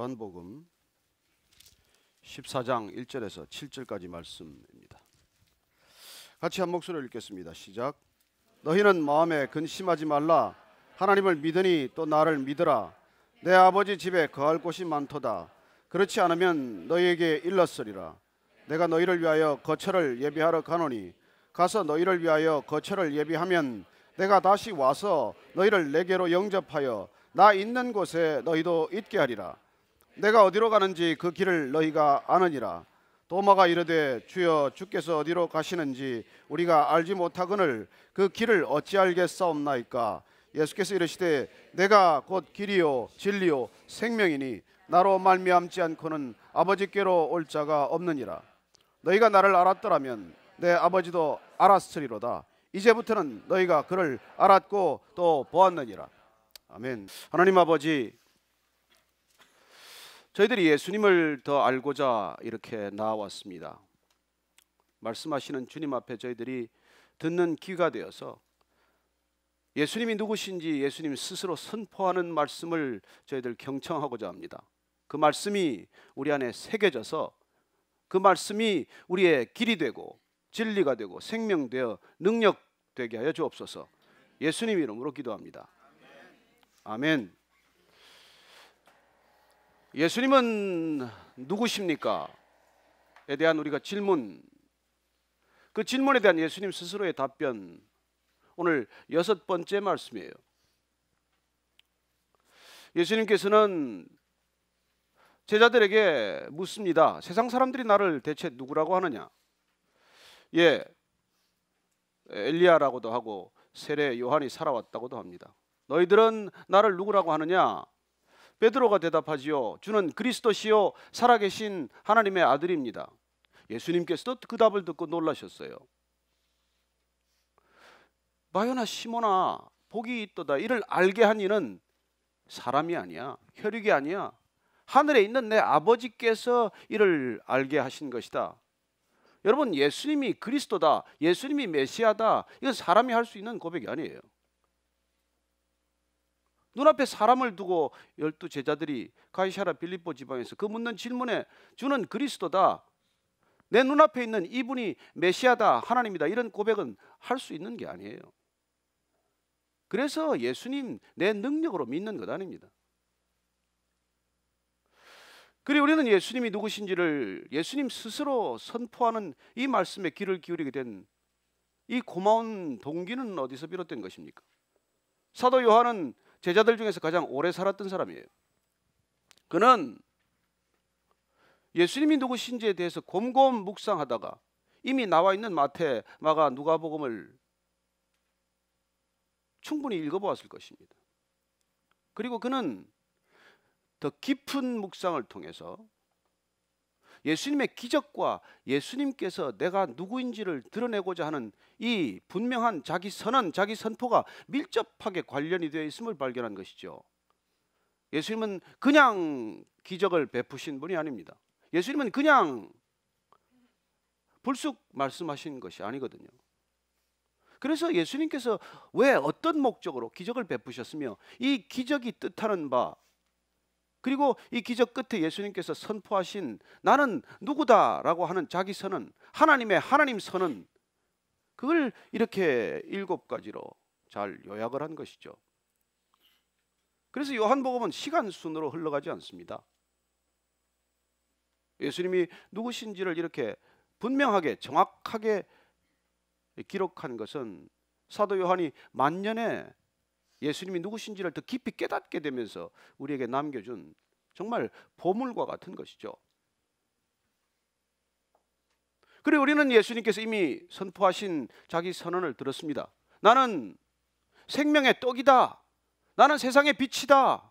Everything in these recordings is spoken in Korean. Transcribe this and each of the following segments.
요한복음 14장 1절에서 7절까지 말씀입니다. 같이 한 목소리로 읽겠습니다. 시작. 너희는 마음에 근심하지 말라. 하나님을 믿으니 또 나를 믿으라. 내 아버지 집에 거할 곳이 많도다. 그렇지 않으면 너희에게 일렀으리라. 내가 너희를 위하여 거처를 예비하러 가노니 가서 너희를 위하여 거처를 예비하면 내가 다시 와서 너희를 내게로 영접하여 나 있는 곳에 너희도 있게 하리라. 내가 어디로 가는지 그 길을 너희가 아느니라. 도마가 이르되 주여 주께서 어디로 가시는지 우리가 알지 못하거늘 그 길을 어찌 알겠사옵나이까. 예수께서 이르시되 내가 곧 길이요 진리요 생명이니 나로 말미암지 않고는 아버지께로 올 자가 없느니라. 너희가 나를 알았더라면 내 아버지도 알았으리로다. 이제부터는 너희가 그를 알았고 또 보았느니라. 아멘. 하나님 아버지, 저희들이 예수님을 더 알고자 이렇게 나와왔습니다. 말씀하시는 주님 앞에 저희들이 듣는 귀가 되어서 예수님이 누구신지 예수님 스스로 선포하는 말씀을 저희들 경청하고자 합니다. 그 말씀이 우리 안에 새겨져서 그 말씀이 우리의 길이 되고 진리가 되고 생명되어 능력되게 하여 주옵소서. 예수님 이름으로 기도합니다. 아멘. 예수님은 누구십니까? 에 대한 우리가 질문, 그 질문에 대한 예수님 스스로의 답변, 오늘 6번째 말씀이에요. 예수님께서는 제자들에게 묻습니다. 세상 사람들이 나를 대체 누구라고 하느냐? 엘리야라고도 하고 세례 요한이 살아왔다고도 합니다. 너희들은 나를 누구라고 하느냐? 베드로가 대답하지요. 주는 그리스도시요 살아계신 하나님의 아들입니다. 예수님께서도 그 답을 듣고 놀라셨어요. 바요나 시몬아, 복이 있도다. 이를 알게 한 이는 사람이 아니야, 혈육이 아니야. 하늘에 있는 내 아버지께서 이를 알게 하신 것이다. 여러분, 예수님이 그리스도다, 예수님이 메시아다, 이건 사람이 할 수 있는 고백이 아니에요. 눈앞에 사람을 두고 12 제자들이 가이사랴 빌립보 지방에서 그 묻는 질문에 주는 그리스도다, 내 눈앞에 있는 이분이 메시아다, 하나님이다, 이런 고백은 할 수 있는 게 아니에요. 그래서 예수님 내 능력으로 믿는 것 아닙니다. 그리고 우리는 예수님이 누구신지를 예수님 스스로 선포하는 이 말씀에 귀를 기울이게 된 이 고마운 동기는 어디서 비롯된 것입니까? 사도 요한은 제자들 중에서 가장 오래 살았던 사람이에요. 그는 예수님이 누구신지에 대해서 곰곰 묵상하다가 이미 나와 있는 마태, 마가, 누가복음을 충분히 읽어보았을 것입니다. 그리고 그는 더 깊은 묵상을 통해서 예수님의 기적과 예수님께서 내가 누구인지를 드러내고자 하는 이 분명한 자기 선언, 자기 선포가 밀접하게 관련이 되어 있음을 발견한 것이죠. 예수님은 그냥 기적을 베푸신 분이 아닙니다. 예수님은 그냥 불쑥 말씀하신 것이 아니거든요. 그래서 예수님께서 왜 어떤 목적으로 기적을 베푸셨으며 이 기적이 뜻하는 바, 그리고 이 기적 끝에 예수님께서 선포하신 나는 누구다라고 하는 자기 선언, 하나님의 하나님 선언, 그걸 이렇게 7가지로 잘 요약을 한 것이죠. 그래서 요한복음은 시간 순으로 흘러가지 않습니다. 예수님이 누구신지를 이렇게 분명하게 정확하게 기록한 것은 사도 요한이 만년에 예수님이 누구신지를 더 깊이 깨닫게 되면서 우리에게 남겨준 정말 보물과 같은 것이죠. 그리고 우리는 예수님께서 이미 선포하신 자기 선언을 들었습니다. 나는 생명의 떡이다. 나는 세상의 빛이다.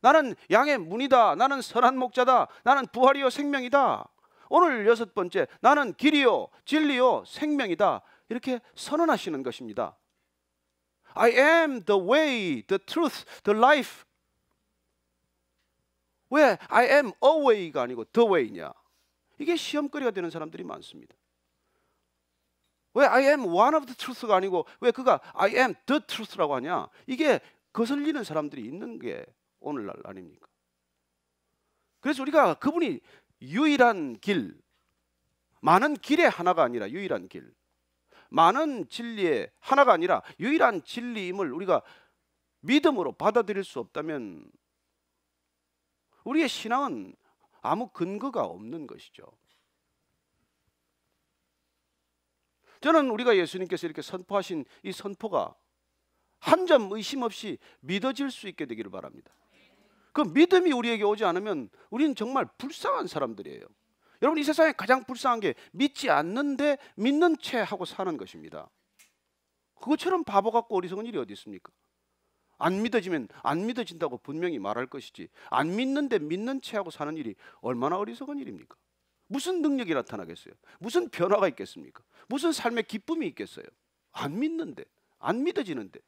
나는 양의 문이다. 나는 선한 목자다. 나는 부활이요 생명이다. 오늘 6번째, 나는 길이요 진리요 생명이다. 이렇게 선언하시는 것입니다. I am the way, the truth, the life. 왜 I am a way가 아니고 the way냐? 이게 시험거리가 되는 사람들이 많습니다. 왜 I am one of the truth가 아니고 왜 그가 I am the truth라고 하냐? 이게 거슬리는 사람들이 있는 게 오늘날 아닙니까? 그래서 우리가 그분이 유일한 길, 많은 길의 하나가 아니라 유일한 길, 많은 진리의 하나가 아니라 유일한 진리임을 우리가 믿음으로 받아들일 수 없다면 우리의 신앙은 아무 근거가 없는 것이죠. 저는 우리가 예수님께서 이렇게 선포하신 이 선포가 한 점 의심 없이 믿어질 수 있게 되기를 바랍니다. 그 믿음이 우리에게 오지 않으면 우리는 정말 불쌍한 사람들이에요. 여러분, 이 세상에 가장 불쌍한 게 믿지 않는데 믿는 채 하고 사는 것입니다. 그것처럼 바보 같고 어리석은 일이 어디 있습니까? 안 믿어지면 안 믿어진다고 분명히 말할 것이지, 안 믿는데 믿는 채 하고 사는 일이 얼마나 어리석은 일입니까? 무슨 능력이 나타나겠어요? 무슨 변화가 있겠습니까? 무슨 삶의 기쁨이 있겠어요? 안 믿는데, 안 믿어지는데.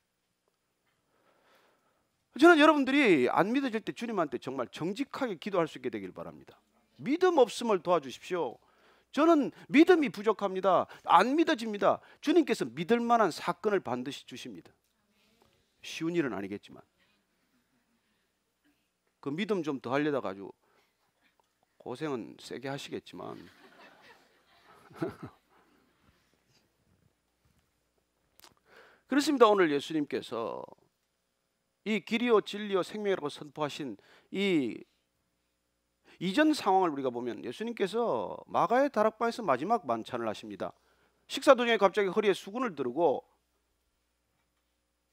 저는 여러분들이 안 믿어질 때 주님한테 정말 정직하게 기도할 수 있게 되길 바랍니다. 믿음 없음을 도와주십시오. 저는 믿음이 부족합니다. 안 믿어집니다. 주님께서 믿을 만한 사건을 반드시 주십니다. 쉬운 일은 아니겠지만 그 믿음 좀 더 하려다가 아주 고생은 세게 하시겠지만 그렇습니다. 오늘 예수님께서 이 길이요 진리요 생명이라고 선포하신 이 이전 상황을 우리가 보면 예수님께서 마가의 다락방에서 마지막 만찬을 하십니다. 식사 도중에 갑자기 허리에 수건을 두르고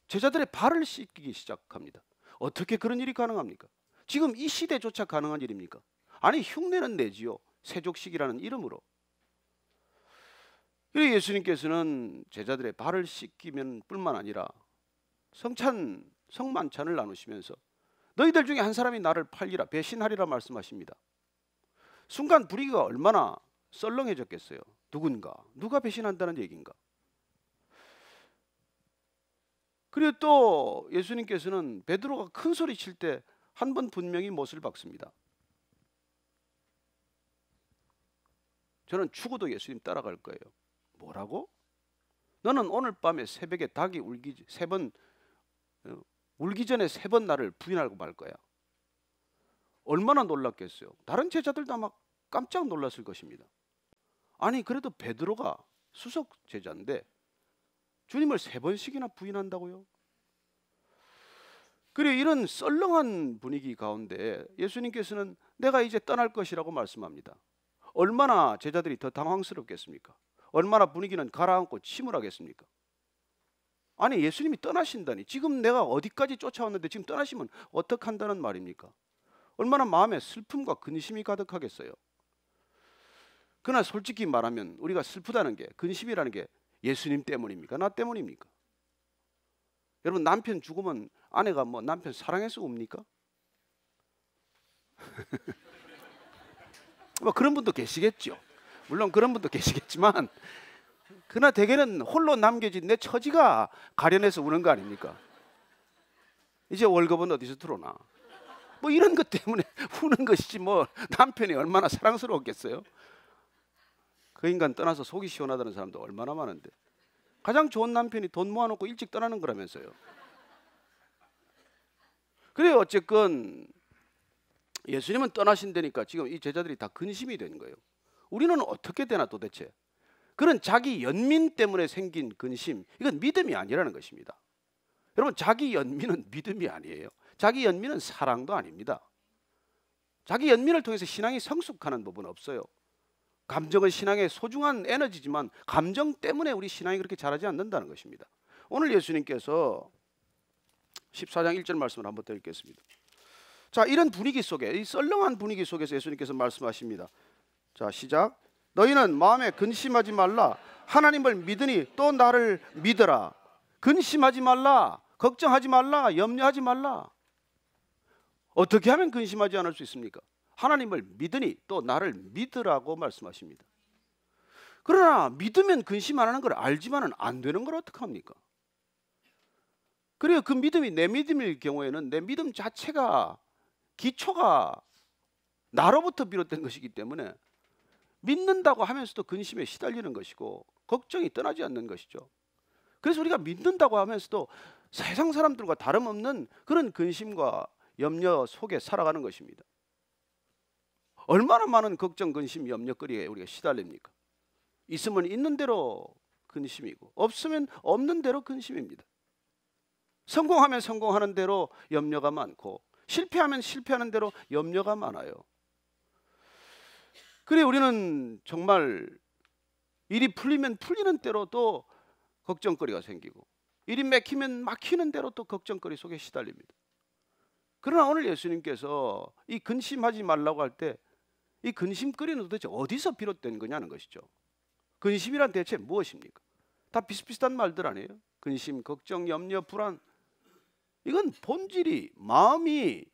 제자들의 발을 씻기기 시작합니다. 어떻게 그런 일이 가능합니까? 지금 이 시대조차 가능한 일입니까? 아니, 흉내는 내지요. 세족식이라는 이름으로. 그래서 예수님께서는 제자들의 발을 씻기면 뿐만 아니라 성만찬을 나누시면서 너희들 중에 한 사람이 나를 팔리라, 배신하리라 말씀하십니다. 순간 분위기가 얼마나 썰렁해졌겠어요. 누가 배신한다는 얘기인가? 그리고 또 예수님께서는 베드로가 큰 소리 칠 때 한 번 분명히 못을 박습니다. 저는 죽어도 예수님 따라갈 거예요. 뭐라고? 너는 오늘 밤에 새벽에 닭이 울기 전에 3번 나를 부인하고 말 거야. 얼마나 놀랐겠어요. 다른 제자들도 아마 깜짝 놀랐을 것입니다. 아니, 그래도 베드로가 수석 제자인데 주님을 3번씩이나 부인한다고요? 그리고 이런 썰렁한 분위기 가운데 예수님께서는 내가 이제 떠날 것이라고 말씀합니다. 얼마나 제자들이 더 당황스럽겠습니까? 얼마나 분위기는 가라앉고 침울하겠습니까? 아니, 예수님이 떠나신다니, 지금 내가 어디까지 쫓아왔는데 지금 떠나시면 어떡한다는 말입니까? 얼마나 마음에 슬픔과 근심이 가득하겠어요. 그러나 솔직히 말하면 우리가 슬프다는 게, 근심이라는 게 예수님 때문입니까? 나 때문입니까? 여러분, 남편 죽으면 아내가 뭐 남편 사랑해서 웁니까? 뭐 그런 분도 계시겠죠. 물론 그런 분도 계시겠지만 그러나 대개는 홀로 남겨진 내 처지가 가련해서 우는 거 아닙니까? 이제 월급은 어디서 들어오나? 뭐 이런 것 때문에 우는 것이지 뭐 남편이 얼마나 사랑스러웠겠어요? 그 인간 떠나서 속이 시원하다는 사람도 얼마나 많은데, 가장 좋은 남편이 돈 모아놓고 일찍 떠나는 거라면서요. 그래요. 어쨌건 예수님은 떠나신다니까 지금 이 제자들이 다 근심이 되는 거예요. 우리는 어떻게 되나 도대체? 그런 자기 연민 때문에 생긴 근심, 이건 믿음이 아니라는 것입니다. 여러분, 자기 연민은 믿음이 아니에요. 자기 연민은 사랑도 아닙니다. 자기 연민을 통해서 신앙이 성숙하는 부분은 없어요. 감정은 신앙의 소중한 에너지지만 감정 때문에 우리 신앙이 그렇게 자라지 않는다는 것입니다. 오늘 예수님께서 14장 1절 말씀을 한번 더 읽겠습니다. 자, 이런 분위기 속에, 이 썰렁한 분위기 속에서 예수님께서 말씀하십니다. 자, 시작. 너희는 마음에 근심하지 말라. 하나님을 믿으니 또 나를 믿어라. 근심하지 말라. 걱정하지 말라. 염려하지 말라. 어떻게 하면 근심하지 않을 수 있습니까? 하나님을 믿으니 또 나를 믿으라고 말씀하십니다. 그러나 믿으면 근심 안 하는 걸 알지만은 안 되는 걸 어떡합니까? 그래요. 그 믿음이 내 믿음일 경우에는 내 믿음 자체가, 기초가 나로부터 비롯된 것이기 때문에 믿는다고 하면서도 근심에 시달리는 것이고 걱정이 떠나지 않는 것이죠. 그래서 우리가 믿는다고 하면서도 세상 사람들과 다름없는 그런 근심과 염려 속에 살아가는 것입니다. 얼마나 많은 걱정, 근심, 염려거리에 우리가 시달립니까? 있으면 있는 대로 근심이고 없으면 없는 대로 근심입니다. 성공하면 성공하는 대로 염려가 많고 실패하면 실패하는 대로 염려가 많아요. 그래 우리는 정말 일이 풀리면 풀리는 대로 또 걱정거리가 생기고 일이 막히면 막히는 대로 또 걱정거리 속에 시달립니다. 그러나 오늘 예수님께서 이 근심하지 말라고 할 때 이 근심거리는 도대체 어디서 비롯된 거냐는 것이죠. 근심이란 대체 무엇입니까? 다 비슷비슷한 말들 아니에요? 근심, 걱정, 염려, 불안. 이건 본질이 마음이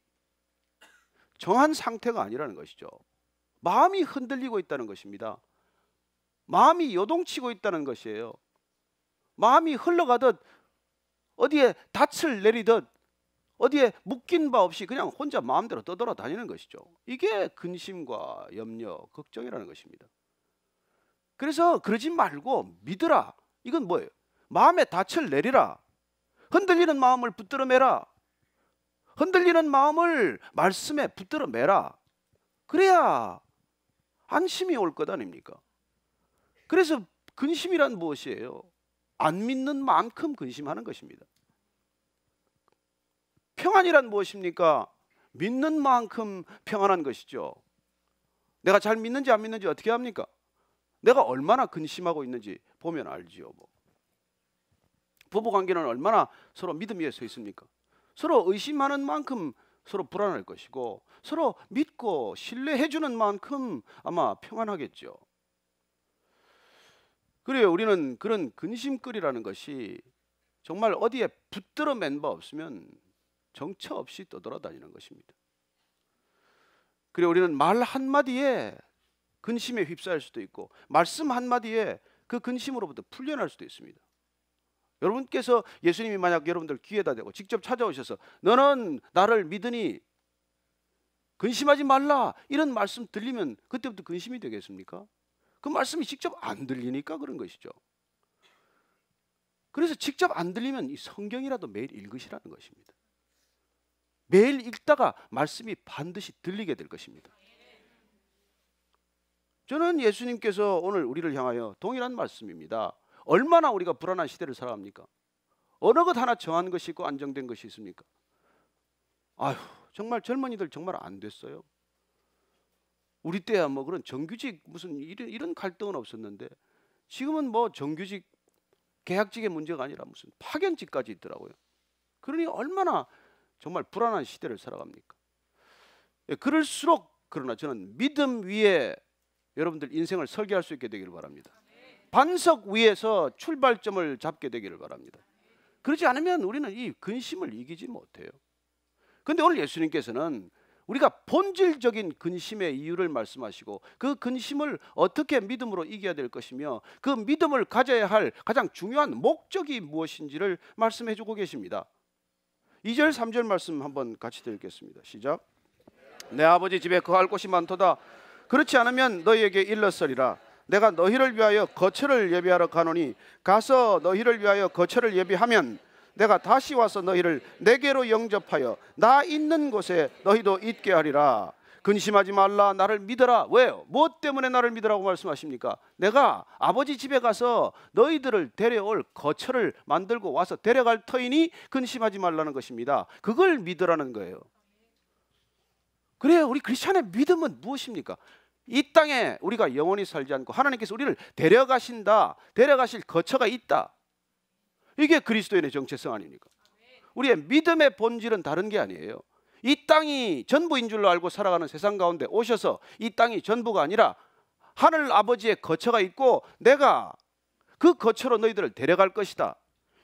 정한 상태가 아니라는 것이죠. 마음이 흔들리고 있다는 것입니다. 마음이 요동치고 있다는 것이에요. 마음이 흘러가듯 어디에 닻을 내리듯 어디에 묶인 바 없이 그냥 혼자 마음대로 떠돌아다니는 것이죠. 이게 근심과 염려, 걱정이라는 것입니다. 그래서 그러지 말고 믿으라. 이건 뭐예요? 마음에 닻을 내리라. 흔들리는 마음을 붙들어 매라. 흔들리는 마음을 말씀에 붙들어 매라. 그래야 안심이 올 것 아닙니까? 그래서 근심이란 무엇이에요? 안 믿는 만큼 근심하는 것입니다. 평안이란 무엇입니까? 믿는 만큼 평안한 것이죠. 내가 잘 믿는지 안 믿는지 어떻게 합니까? 내가 얼마나 근심하고 있는지 보면 알지요. 부부관계는 얼마나 서로 믿음 위에 서 있습니까? 서로 의심하는 만큼 서로 불안할 것이고 서로 믿고 신뢰해주는 만큼 아마 평안하겠죠. 그래요. 우리는 그런 근심거리라는 것이 정말 어디에 붙들어 맨 바 없으면 정처 없이 떠돌아다니는 것입니다. 그래요. 우리는 말 한마디에 근심에 휩싸일 수도 있고 말씀 한마디에 그 근심으로부터 풀려날 수도 있습니다. 여러분께서 예수님이 만약 여러분들 귀에다 대고 직접 찾아오셔서 너는 나를 믿으니 근심하지 말라 이런 말씀 들리면 그때부터 근심이 되겠습니까? 그 말씀이 직접 안 들리니까 그런 것이죠. 그래서 직접 안 들리면 이 성경이라도 매일 읽으시라는 것입니다. 매일 읽다가 말씀이 반드시 들리게 될 것입니다. 저는 예수님께서 오늘 우리를 향하여 동일한 말씀입니다. 얼마나 우리가 불안한 시대를 살아갑니까? 어느 것 하나 정한 것이 있고 안정된 것이 있습니까? 아휴, 정말 젊은이들 정말 안 됐어요. 우리 때야 뭐 그런 정규직 무슨 이런 갈등은 없었는데 지금은 뭐 정규직 계약직의 문제가 아니라 무슨 파견직까지 있더라고요. 그러니 얼마나 정말 불안한 시대를 살아갑니까? 그럴수록 그러나 저는 믿음 위에 여러분들 인생을 설계할 수 있게 되기를 바랍니다. 반석 위에서 출발점을 잡게 되기를 바랍니다. 그렇지 않으면 우리는 이 근심을 이기지 못해요. 그런데 오늘 예수님께서는 우리가 본질적인 근심의 이유를 말씀하시고 그 근심을 어떻게 믿음으로 이겨야 될 것이며 그 믿음을 가져야 할 가장 중요한 목적이 무엇인지를 말씀해 주고 계십니다. 2절 3절 말씀 한번 같이 읽겠습니다. 시작. 내 아버지 집에 거할 곳이 많도다. 그렇지 않으면 너희에게 일렀으리라. 내가 너희를 위하여 거처를 예비하러 가노니 가서 너희를 위하여 거처를 예비하면 내가 다시 와서 너희를 내게로 영접하여 나 있는 곳에 너희도 있게 하리라. 근심하지 말라. 나를 믿어라. 왜요? 무엇 때문에 나를 믿으라고 말씀하십니까? 내가 아버지 집에 가서 너희들을 데려올 거처를 만들고 와서 데려갈 터이니 근심하지 말라는 것입니다. 그걸 믿으라는 거예요. 그래요. 우리 크리스찬의 믿음은 무엇입니까? 이 땅에 우리가 영원히 살지 않고 하나님께서 우리를 데려가신다. 데려가실 거처가 있다. 이게 그리스도인의 정체성 아닙니까? 우리의 믿음의 본질은 다른 게 아니에요. 이 땅이 전부인 줄로 알고 살아가는 세상 가운데 오셔서 이 땅이 전부가 아니라 하늘 아버지의 거처가 있고 내가 그 거처로 너희들을 데려갈 것이다.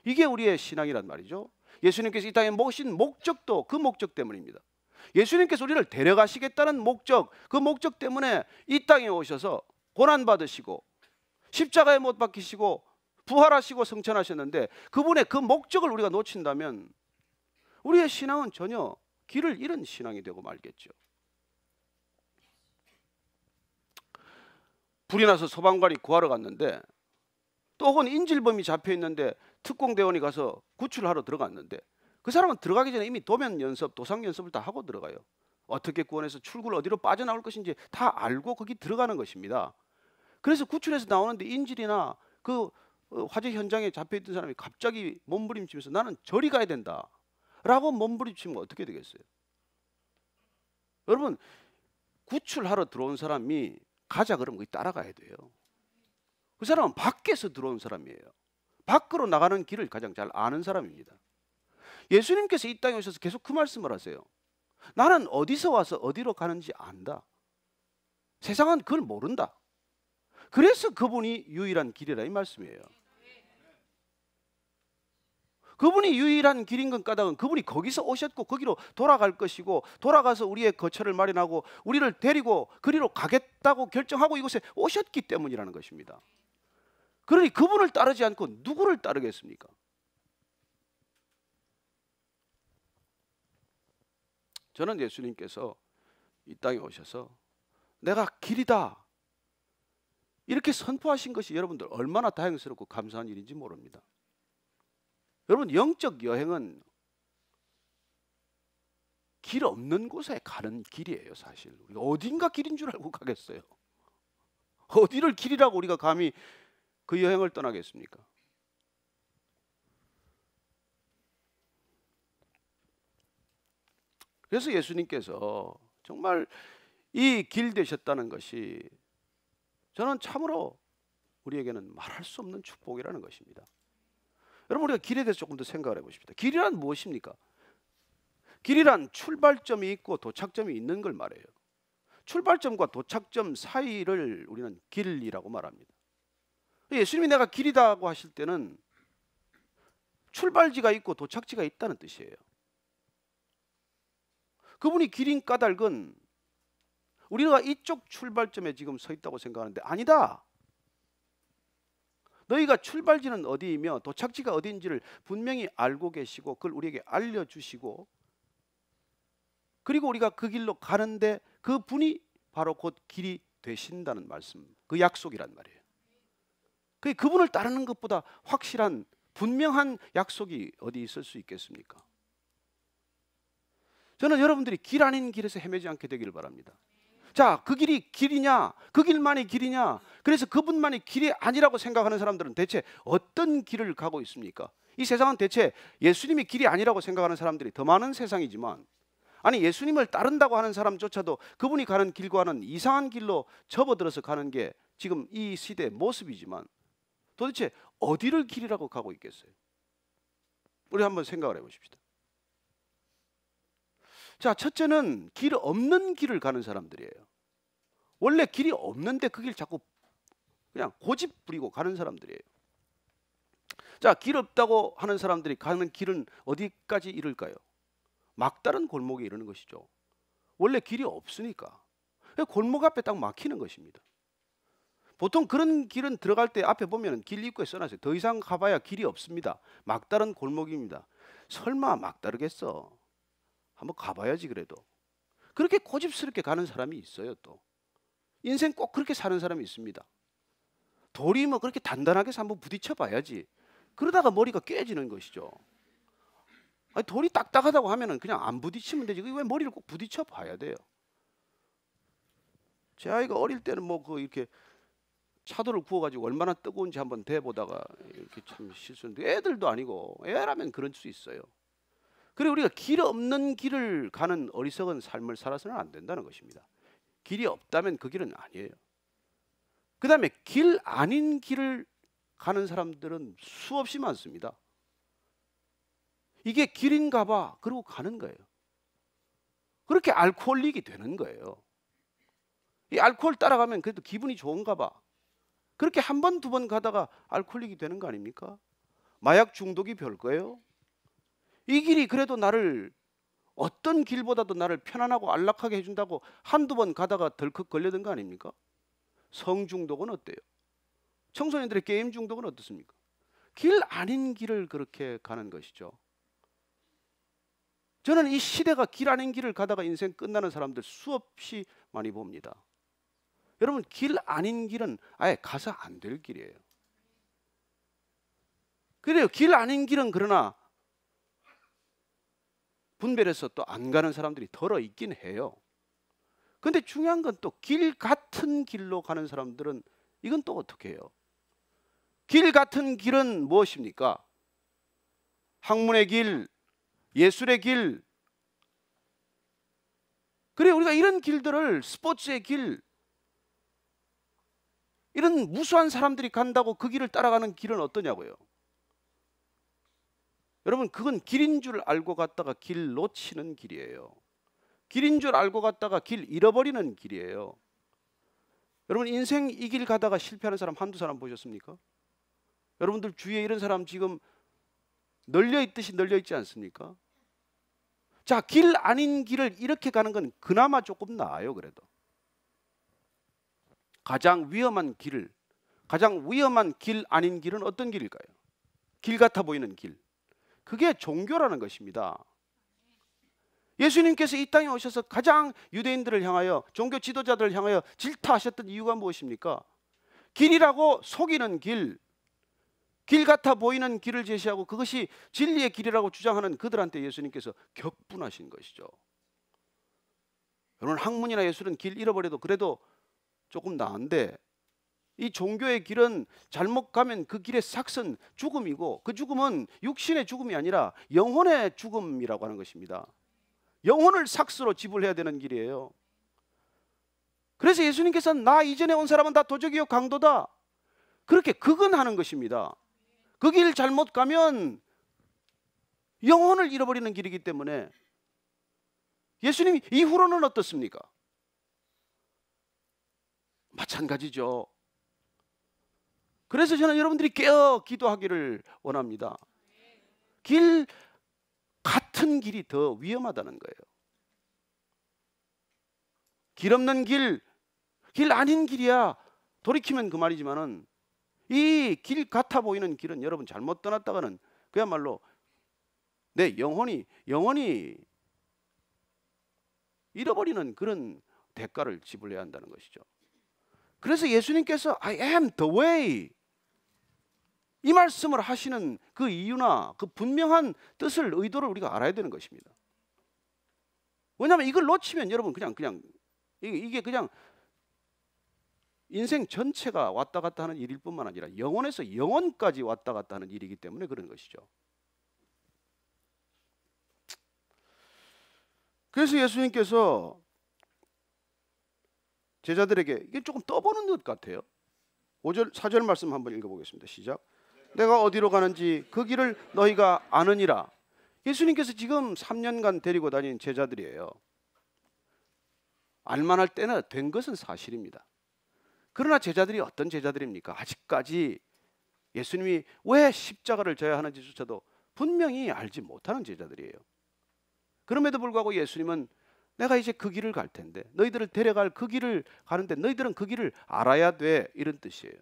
이게 우리의 신앙이란 말이죠. 예수님께서 이 땅에 모신 목적도 그 목적 때문입니다. 예수님께서 우리를 데려가시겠다는 목적, 그 목적 때문에 이 땅에 오셔서 고난받으시고 십자가에 못 박히시고 부활하시고 성천하셨는데 그분의 그 목적을 우리가 놓친다면 우리의 신앙은 전혀 길을 잃은 신앙이 되고 말겠죠. 불이 나서 소방관이 구하러 갔는데 또 혹은 인질범이 잡혀 있는데 특공대원이 가서 구출하러 들어갔는데 그 사람은 들어가기 전에 이미 도면 연습, 도상 연습을 다 하고 들어가요. 어떻게 구원해서 출구를 어디로 빠져나올 것인지 다 알고 거기 들어가는 것입니다. 그래서 구출해서 나오는데 인질이나 그 화재 현장에 잡혀있던 사람이 갑자기 몸부림치면서 나는 저리 가야 된다 라고 몸부림치면 어떻게 되겠어요? 여러분, 구출하러 들어온 사람이 가자 그러면 거기 따라가야 돼요. 그 사람은 밖에서 들어온 사람이에요. 밖으로 나가는 길을 가장 잘 아는 사람입니다. 예수님께서 이 땅에 오셔서 계속 그 말씀을 하세요. 나는 어디서 와서 어디로 가는지 안다. 세상은 그걸 모른다. 그래서 그분이 유일한 길이라 이 말씀이에요. 그분이 유일한 길인 건 까닭은 그분이 거기서 오셨고 거기로 돌아갈 것이고 돌아가서 우리의 거처를 마련하고 우리를 데리고 그리로 가겠다고 결정하고 이곳에 오셨기 때문이라는 것입니다. 그러니 그분을 따르지 않고 누구를 따르겠습니까? 저는 예수님께서 이 땅에 오셔서 내가 길이다 이렇게 선포하신 것이 여러분들 얼마나 다행스럽고 감사한 일인지 모릅니다. 여러분, 영적 여행은 길 없는 곳에 가는 길이에요. 사실 우리가 어딘가 길인 줄 알고 가겠어요? 어디를 길이라고 우리가 감히 그 여행을 떠나겠습니까? 그래서 예수님께서 정말 이 길 되셨다는 것이 저는 참으로 우리에게는 말할 수 없는 축복이라는 것입니다. 여러분, 우리가 길에 대해서 조금 더 생각을 해보십시다. 길이란 무엇입니까? 길이란 출발점이 있고 도착점이 있는 걸 말해요. 출발점과 도착점 사이를 우리는 길이라고 말합니다. 예수님이 내가 길이다고 하실 때는 출발지가 있고 도착지가 있다는 뜻이에요. 그분이 길인 까닭은 우리가 이쪽 출발점에 지금 서 있다고 생각하는데 아니다. 너희가 출발지는 어디이며 도착지가 어디인지를 분명히 알고 계시고 그걸 우리에게 알려주시고 그리고 우리가 그 길로 가는데 그 분이 바로 곧 길이 되신다는 말씀, 그 약속이란 말이에요. 그분을 따르는 것보다 확실한 분명한 약속이 어디 있을 수 있겠습니까? 저는 여러분들이 길 아닌 길에서 헤매지 않게 되기를 바랍니다. 자, 그 길이 길이냐? 그 길만이 길이냐? 그래서 그분만이 길이 아니라고 생각하는 사람들은 대체 어떤 길을 가고 있습니까? 이 세상은 대체 예수님이 길이 아니라고 생각하는 사람들이 더 많은 세상이지만 아니 예수님을 따른다고 하는 사람조차도 그분이 가는 길과는 이상한 길로 접어들어서 가는 게 지금 이 시대의 모습이지만 도대체 어디를 길이라고 가고 있겠어요? 우리 한번 생각을 해보십시다. 자, 첫째는 길 없는 길을 가는 사람들이에요. 원래 길이 없는데 그 길 자꾸 그냥 고집 부리고 가는 사람들이에요. 자, 길 없다고 하는 사람들이 가는 길은 어디까지 이를까요? 막다른 골목에 이르는 것이죠. 원래 길이 없으니까 골목 앞에 딱 막히는 것입니다. 보통 그런 길은 들어갈 때 앞에 보면 길 입구에 써놨어요. 더 이상 가봐야 길이 없습니다. 막다른 골목입니다. 설마 막다르겠어? 한번 가봐야지. 그래도 그렇게 고집스럽게 가는 사람이 있어요. 또 인생 꼭 그렇게 사는 사람이 있습니다. 돌이 뭐 그렇게 단단하게 해서 한번 부딪혀 봐야지. 그러다가 머리가 깨지는 것이죠. 아니, 돌이 딱딱하다고 하면은 그냥 안 부딪히면 되지. 왜 머리를 꼭 부딪혀 봐야 돼요? 제 아이가 어릴 때는 뭐 그 이렇게 차돌을 구워가지고 얼마나 뜨거운지 한번 대보다가 이렇게 참 실수했는데 애들도 아니고 애라면 그럴 수 있어요. 그리고 우리가 길 없는 길을 가는 어리석은 삶을 살아서는 안 된다는 것입니다. 길이 없다면 그 길은 아니에요. 그 다음에 길 아닌 길을 가는 사람들은 수없이 많습니다. 이게 길인가 봐 그러고 가는 거예요. 그렇게 알코올릭이 되는 거예요. 이 알코올 따라가면 그래도 기분이 좋은가 봐. 그렇게 한 번, 두 번 가다가 알코올릭이 되는 거 아닙니까? 마약 중독이 별 거예요. 이 길이 그래도 나를 어떤 길보다도 나를 편안하고 안락하게 해준다고 한두 번 가다가 덜컥 걸려든 거 아닙니까? 성 중독은 어때요? 청소년들의 게임 중독은 어떻습니까? 길 아닌 길을 그렇게 가는 것이죠. 저는 이 시대가 길 아닌 길을 가다가 인생 끝나는 사람들 수없이 많이 봅니다. 여러분, 길 아닌 길은 아예 가서 안 될 길이에요. 그래요. 길 아닌 길은 그러나 분별해서 또 안 가는 사람들이 덜어 있긴 해요. 근데 중요한 건 또 길 같은 길로 가는 사람들은 이건 또 어떻게 해요? 길 같은 길은 무엇입니까? 학문의 길, 예술의 길. 그래, 우리가 이런 길들을, 스포츠의 길, 이런 무수한 사람들이 간다고 그 길을 따라가는 길은 어떠냐고요? 여러분, 그건 길인 줄 알고 갔다가 길 놓치는 길이에요. 길인 줄 알고 갔다가 길 잃어버리는 길이에요. 여러분, 인생 이 길 가다가 실패하는 사람 한두 사람 보셨습니까? 여러분들 주위에 이런 사람 지금 널려 있듯이 널려 있지 않습니까? 자, 길 아닌 길을 이렇게 가는 건 그나마 조금 나아요. 그래도 가장 위험한 길 아닌 길은 어떤 길일까요? 길 같아 보이는 길. 그게 종교라는 것입니다. 예수님께서 이 땅에 오셔서 가장 유대인들을 향하여, 종교 지도자들을 향하여 질타하셨던 이유가 무엇입니까? 길이라고 속이는 길, 길 같아 보이는 길을 제시하고 그것이 진리의 길이라고 주장하는 그들한테 예수님께서 격분하신 것이죠. 여러분, 학문이나 예술은 길 잃어버려도 그래도 조금 나은데, 이 종교의 길은 잘못 가면 그 길의 삭은 죽음이고, 그 죽음은 육신의 죽음이 아니라 영혼의 죽음이라고 하는 것입니다. 영혼을 삭스로 지불해야 되는 길이에요. 그래서 예수님께서는 나 이전에 온 사람은 다 도적이요 강도다, 그렇게 극언하는 것입니다. 그 길 잘못 가면 영혼을 잃어버리는 길이기 때문에. 예수님 이후로는 어떻습니까? 마찬가지죠. 그래서 저는 여러분들이 깨어 기도하기를 원합니다. 길 같은 길이 더 위험하다는 거예요. 길 없는 길, 길 아닌 길이야 돌이키면 그 말이지만은, 이 길 같아 보이는 길은 여러분 잘못 떠났다가는 그야말로 내 영혼이 잃어버리는 그런 대가를 지불해야 한다는 것이죠. 그래서 예수님께서 I am the way, 이 말씀을 하시는 그 이유나 그 분명한 뜻을, 의도를 우리가 알아야 되는 것입니다. 왜냐하면 이걸 놓치면 여러분 그냥 이게 그냥 인생 전체가 왔다 갔다 하는 일일 뿐만 아니라 영혼에서 영혼까지 왔다 갔다 하는 일이기 때문에 그런 것이죠. 그래서 예수님께서 제자들에게, 이게 조금 떠보는 것 같아요. 5절 4절 말씀 한번 읽어보겠습니다. 시작. 내가 어디로 가는지 그 길을 너희가 아느니라. 예수님께서 지금 3년간 데리고 다닌 제자들이에요. 알만할 때는 된 것은 사실입니다. 그러나 제자들이 어떤 제자들입니까? 아직까지 예수님이 왜 십자가를 져야 하는지조차도 분명히 알지 못하는 제자들이에요. 그럼에도 불구하고 예수님은 내가 이제 그 길을 갈 텐데, 너희들을 데려갈 그 길을 가는데 너희들은 그 길을 알아야 돼, 이런 뜻이에요.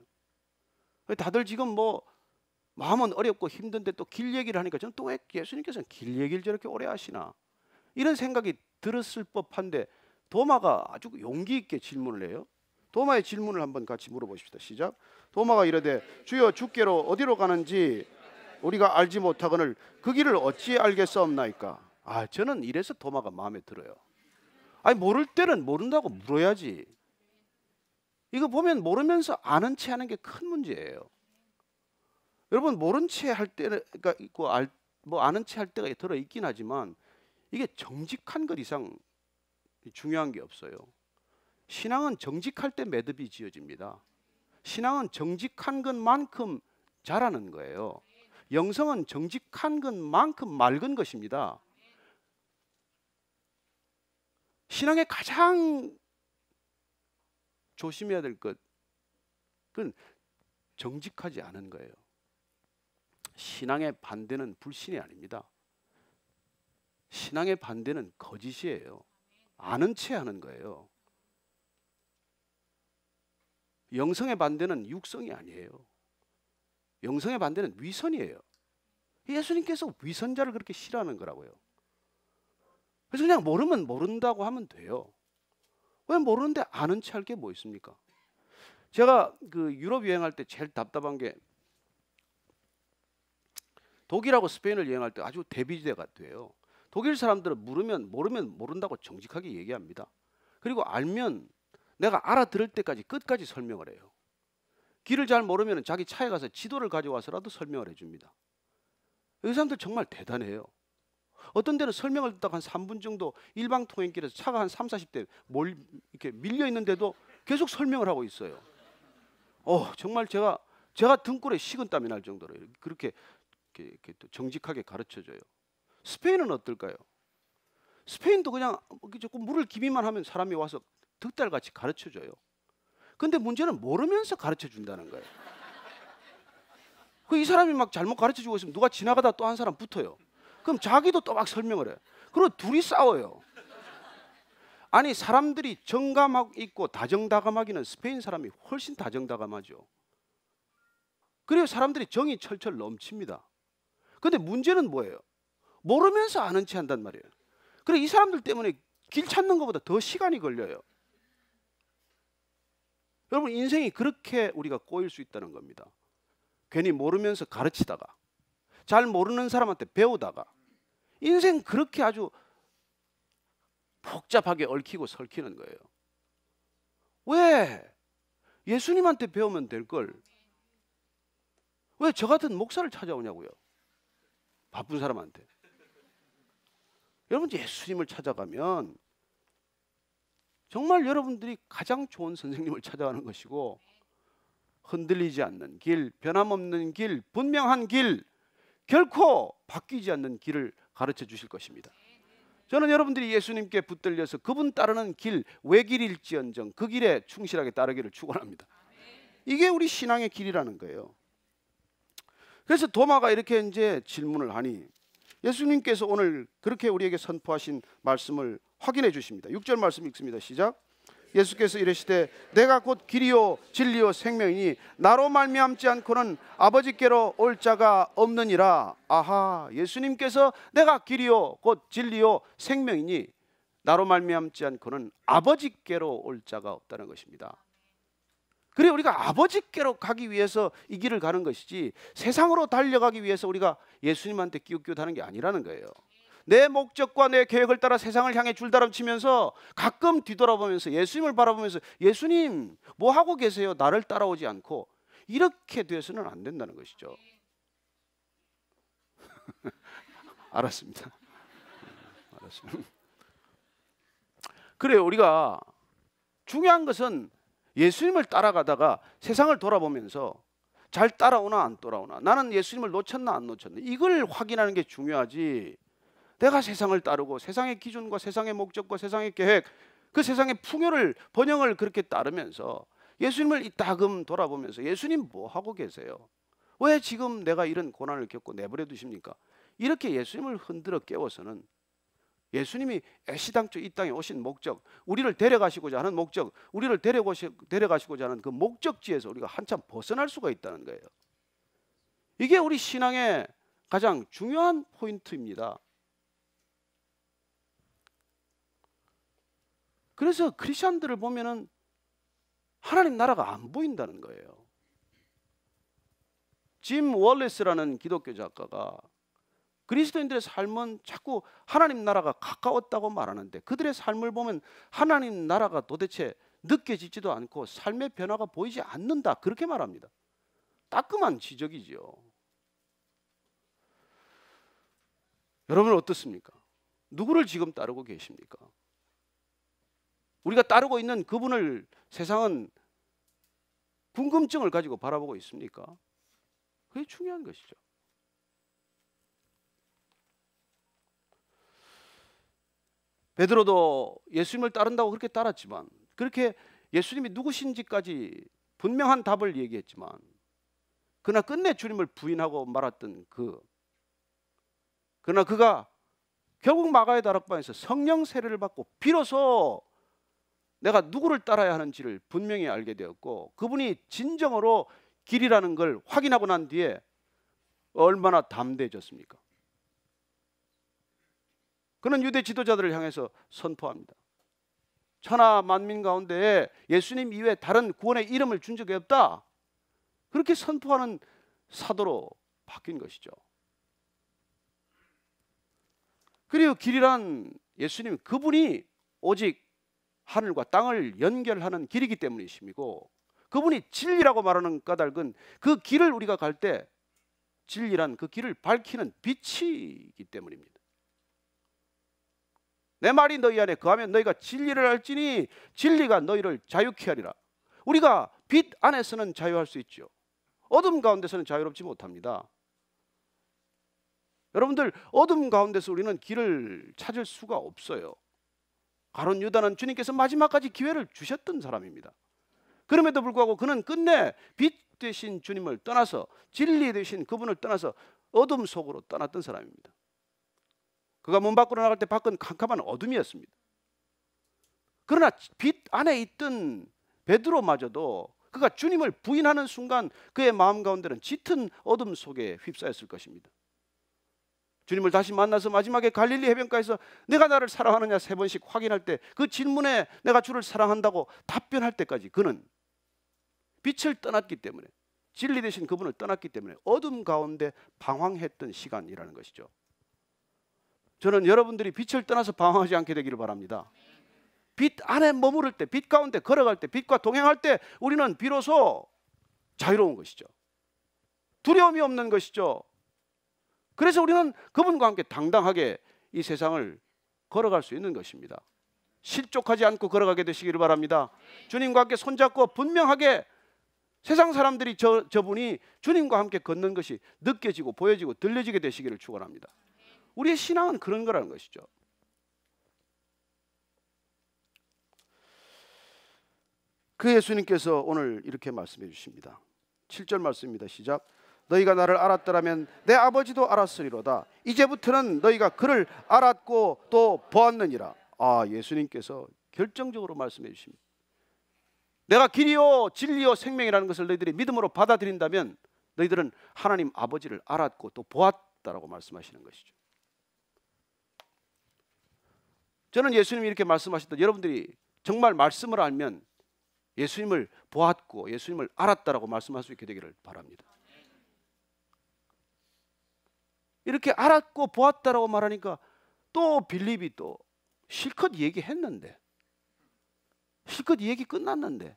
다들 지금 뭐 마음은 어렵고 힘든데 또 길 얘기를 하니까 저는 또 왜 예수님께서는 길 얘기를 저렇게 오래 하시나, 이런 생각이 들었을 법한데, 도마가 아주 용기 있게 질문을 해요. 도마의 질문을 한번 같이 물어보십시다. 시작. 도마가 이르되 주여, 주께로 어디로 가는지 우리가 알지 못하거늘 그 길을 어찌 알겠사옵나이까. 저는 이래서 도마가 마음에 들어요. 모를 때는 모른다고 물어야지. 이거 보면 모르면서 아는 체 하는 게 큰 문제예요. 여러분, 모른 체 할 때가 있고 아는 체 할 때가 들어 있긴 하지만, 이게 정직한 것 이상 중요한 게 없어요. 신앙은 정직할 때 매듭이 지어집니다. 신앙은 정직한 것만큼 자라는 거예요. 영성은 정직한 것만큼 맑은 것입니다. 신앙의 가장 조심해야 될 것, 그건 정직하지 않은 거예요. 신앙의 반대는 불신이 아닙니다. 신앙의 반대는 거짓이에요. 아는 체 하는 거예요. 영성의 반대는 육성이 아니에요. 영성의 반대는 위선이에요. 예수님께서 위선자를 그렇게 싫어하는 거라고요. 그래서 그냥 모르면 모른다고 하면 돼요. 왜 모르는데 아는 체 할 게 뭐 있습니까? 제가 그 유럽 여행할 때 제일 답답한 게, 독일하고 스페인을 여행할 때 아주 대비지대 같아요. 독일 사람들은 모르면 모른다고 정직하게 얘기합니다. 그리고 알면 내가 알아들을 때까지 끝까지 설명을 해요. 길을 잘 모르면 자기 차에 가서 지도를 가져와서라도 설명을 해줍니다. 이 사람들 정말 대단해요. 어떤 데는 설명을 듣다가 한 3분 정도 일방통행길에서 차가 한 3, 40대 이렇게 밀려 있는데도 계속 설명을 하고 있어요. 정말 제가 등골에 식은땀이 날 정도로 그렇게 또 정직하게 가르쳐줘요. 스페인은 어떨까요? 스페인도 그냥 조금 물을 기비만 하면 사람이 와서 득달같이 가르쳐줘요. 근데 문제는 모르면서 가르쳐준다는 거예요. 이 사람이 막 잘못 가르쳐주고 있으면 누가 지나가다 또 한 사람 붙어요. 그럼 자기도 또 막 설명을 해요. 그리고 둘이 싸워요. 아니, 사람들이 정감하고 있고 다정다감하기는 스페인 사람이 훨씬 다정다감하죠. 그리고 사람들이 정이 철철 넘칩니다. 근데 문제는 뭐예요? 모르면서 아는 체 한단 말이에요. 그래, 이 사람들 때문에 길 찾는 것보다 더 시간이 걸려요. 여러분, 인생이 그렇게 우리가 꼬일 수 있다는 겁니다. 괜히 모르면서 가르치다가, 잘 모르는 사람한테 배우다가, 인생 그렇게 아주 복잡하게 얽히고 설키는 거예요. 왜? 예수님한테 배우면 될 걸 왜 저 같은 목사를 찾아오냐고요? 바쁜 사람한테. 여러분, 예수님을 찾아가면 정말 여러분들이 가장 좋은 선생님을 찾아가는 것이고, 흔들리지 않는 길, 변함없는 길, 분명한 길, 결코 바뀌지 않는 길을 가르쳐 주실 것입니다. 저는 여러분들이 예수님께 붙들려서 그분 따르는 길, 외길일지언정 그 길에 충실하게 따르기를 축원합니다. 이게 우리 신앙의 길이라는 거예요. 그래서 도마가 이렇게 이제 질문을 하니 예수님께서 오늘 그렇게 우리에게 선포하신 말씀을 확인해 주십니다. 6절 말씀 읽습니다. 시작. 예수께서 이르시되 내가 곧 길이요 진리요 생명이니 나로 말미암지 않고는 아버지께로 올 자가 없느니라. 아하, 예수님께서 내가 길이요 곧 진리요 생명이니 나로 말미암지 않고는 아버지께로 올 자가 없다는 것입니다. 그래, 우리가 아버지께로 가기 위해서 이 길을 가는 것이지 세상으로 달려가기 위해서 우리가 예수님한테 끼웃끼웃하는 게 아니라는 거예요. 내 목적과 내 계획을 따라 세상을 향해 줄다름치면서 가끔 뒤돌아보면서 예수님을 바라보면서 예수님 뭐 하고 계세요? 나를 따라오지 않고 이렇게 돼서는 안 된다는 것이죠. 알았습니다. 알았습니다. 그래요, 우리가 중요한 것은 예수님을 따라가다가 세상을 돌아보면서 잘 따라오나 안 따라오나, 나는 예수님을 놓쳤나 안 놓쳤나, 이걸 확인하는 게 중요하지, 내가 세상을 따르고 세상의 기준과 세상의 목적과 세상의 계획, 그 세상의 풍요를 번영을 그렇게 따르면서 예수님을 이따금 돌아보면서 예수님 뭐 하고 계세요? 왜 지금 내가 이런 고난을 겪고 내버려 두십니까? 이렇게 예수님을 흔들어 깨워서는 예수님이 애시당초 이 땅에 오신 목적, 우리를 데려가시고자 하는 목적, 우리를 데려가시고자 하는 그 목적지에서 우리가 한참 벗어날 수가 있다는 거예요. 이게 우리 신앙의 가장 중요한 포인트입니다. 그래서 크리스천들을 보면은 하나님 나라가 안 보인다는 거예요. 짐 월레스라는 기독교 작가가 그리스도인들의 삶은 자꾸 하나님 나라가 가까웠다고 말하는데 그들의 삶을 보면 하나님 나라가 도대체 느껴지지도 않고 삶의 변화가 보이지 않는다, 그렇게 말합니다. 따끔한 지적이지요. 여러분은 어떻습니까? 누구를 지금 따르고 계십니까? 우리가 따르고 있는 그분을 세상은 궁금증을 가지고 바라보고 있습니까? 그게 중요한 것이죠. 베드로도 예수님을 따른다고 그렇게 따랐지만, 그렇게 예수님이 누구신지까지 분명한 답을 얘기했지만, 그러나 끝내 주님을 부인하고 말았던 그러나 그가 결국 마가의 다락방에서 성령 세례를 받고 비로소 내가 누구를 따라야 하는지를 분명히 알게 되었고, 그분이 진정으로 길이라는 걸 확인하고 난 뒤에 얼마나 담대해졌습니까? 그는 유대 지도자들을 향해서 선포합니다. 천하 만민 가운데 예수님 이외에 다른 구원의 이름을 준 적이 없다, 그렇게 선포하는 사도로 바뀐 것이죠. 그리고 길이란 예수님 그분이 오직 하늘과 땅을 연결하는 길이기 때문이심이고, 그분이 진리라고 말하는 까닭은 그 길을 우리가 갈 때 진리란 그 길을 밝히는 빛이기 때문입니다. 내 말이 너희 안에 거하면 너희가 진리를 알지니 진리가 너희를 자유케 하리라. 우리가 빛 안에서는 자유할 수 있죠. 어둠 가운데서는 자유롭지 못합니다. 여러분들, 어둠 가운데서 우리는 길을 찾을 수가 없어요. 가룟 유다는 주님께서 마지막까지 기회를 주셨던 사람입니다. 그럼에도 불구하고 그는 끝내 빛 되신 주님을 떠나서, 진리 되신 그분을 떠나서 어둠 속으로 떠났던 사람입니다. 그가 문 밖으로 나갈 때 밖은 캄캄한 어둠이었습니다. 그러나 빛 안에 있던 베드로마저도 그가 주님을 부인하는 순간 그의 마음 가운데는 짙은 어둠 속에 휩싸였을 것입니다. 주님을 다시 만나서 마지막에 갈릴리 해변가에서 내가 나를 사랑하느냐 3번씩 확인할 때, 그 질문에 내가 주를 사랑한다고 답변할 때까지 그는 빛을 떠났기 때문에, 진리 되신 그분을 떠났기 때문에 어둠 가운데 방황했던 시간이라는 것이죠. 저는 여러분들이 빛을 떠나서 방황하지 않게 되기를 바랍니다. 빛 안에 머무를 때, 빛 가운데 걸어갈 때, 빛과 동행할 때 우리는 비로소 자유로운 것이죠. 두려움이 없는 것이죠. 그래서 우리는 그분과 함께 당당하게 이 세상을 걸어갈 수 있는 것입니다. 실족하지 않고 걸어가게 되시기를 바랍니다. 주님과 함께 손잡고 분명하게 세상 사람들이 저분이 주님과 함께 걷는 것이 느껴지고 보여지고 들려지게 되시기를 축원합니다. 우리의 신앙은 그런 거라는 것이죠. 그 예수님께서 오늘 이렇게 말씀해 주십니다. 7절 말씀입니다. 시작. 너희가 나를 알았더라면 내 아버지도 알았으리로다. 이제부터는 너희가 그를 알았고 또 보았느니라. 예수님께서 결정적으로 말씀해 주십니다. 내가 길이요 진리요 생명이라는 것을 너희들이 믿음으로 받아들인다면 너희들은 하나님 아버지를 알았고 또 보았다라고 말씀하시는 것이죠. 저는 예수님이 이렇게 말씀하셨던, 여러분들이 정말 말씀을 알면 예수님을 보았고 예수님을 알았다라고 말씀할 수 있게 되기를 바랍니다. 이렇게 알았고 보았다라고 말하니까 또 빌립이 또 실컷 얘기했는데, 실컷 얘기 끝났는데,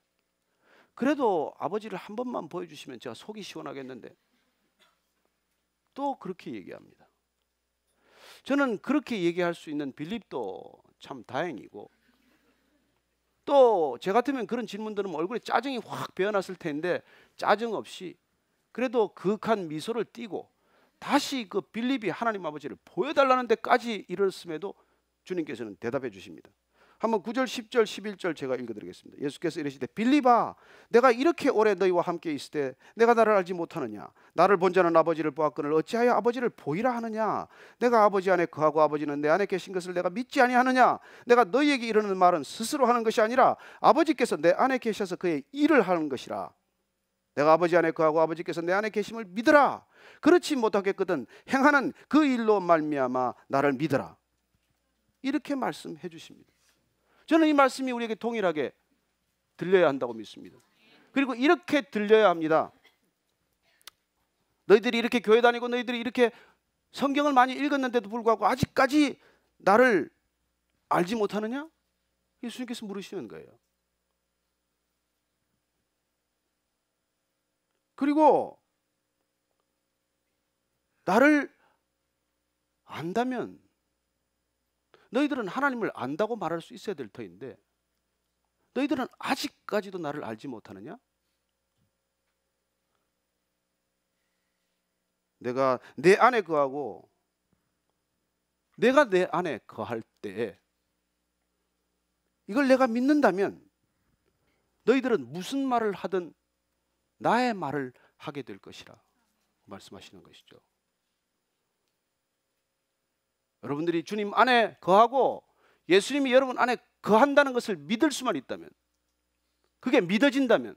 그래도 아버지를 한 번만 보여주시면 제가 속이 시원하겠는데 또 그렇게 얘기합니다. 저는 그렇게 얘기할 수 있는 빌립도 참 다행이고, 또 제 같으면 그런 질문 들으면 얼굴에 짜증이 확 배어났을 텐데 짜증 없이 그래도 그윽한 미소를 띠고 다시 그 빌립이 하나님 아버지를 보여달라는 데까지 이르렀음에도 주님께서는 대답해 주십니다. 한번 9절, 10절, 11절 제가 읽어드리겠습니다. 예수께서 이르시되 빌립아, 내가 이렇게 오래 너희와 함께 있을 때 내가 나를 알지 못하느냐? 나를 본 자는 아버지를 보았거늘 어찌하여 아버지를 보이라 하느냐? 내가 아버지 안에 거하고 아버지는 내 안에 계신 것을 내가 믿지 아니하느냐? 내가 너희에게 이르는 말은 스스로 하는 것이 아니라 아버지께서 내 안에 계셔서 그의 일을 하는 것이라. 내가 아버지 안에 거하고 아버지께서 내 안에 계심을 믿으라. 그렇지 못하겠거든 행하는 그 일로 말미암아 나를 믿으라. 이렇게 말씀해 주십니다. 저는 이 말씀이 우리에게 동일하게 들려야 한다고 믿습니다. 그리고 이렇게 들려야 합니다. 너희들이 이렇게 교회 다니고 너희들이 이렇게 성경을 많이 읽었는데도 불구하고 아직까지 나를 알지 못하느냐? 예수님께서 물으시는 거예요. 그리고 나를 안다면 너희들은 하나님을 안다고 말할 수 있어야 될 터인데 너희들은 아직까지도 나를 알지 못하느냐? 내가 내 안에 거하고 내가 내 안에 거할 때 이걸 내가 믿는다면 너희들은 무슨 말을 하든 나의 말을 하게 될 것이라 말씀하시는 것이죠. 여러분들이 주님 안에 거하고 예수님이 여러분 안에 거한다는 것을 믿을 수만 있다면, 그게 믿어진다면,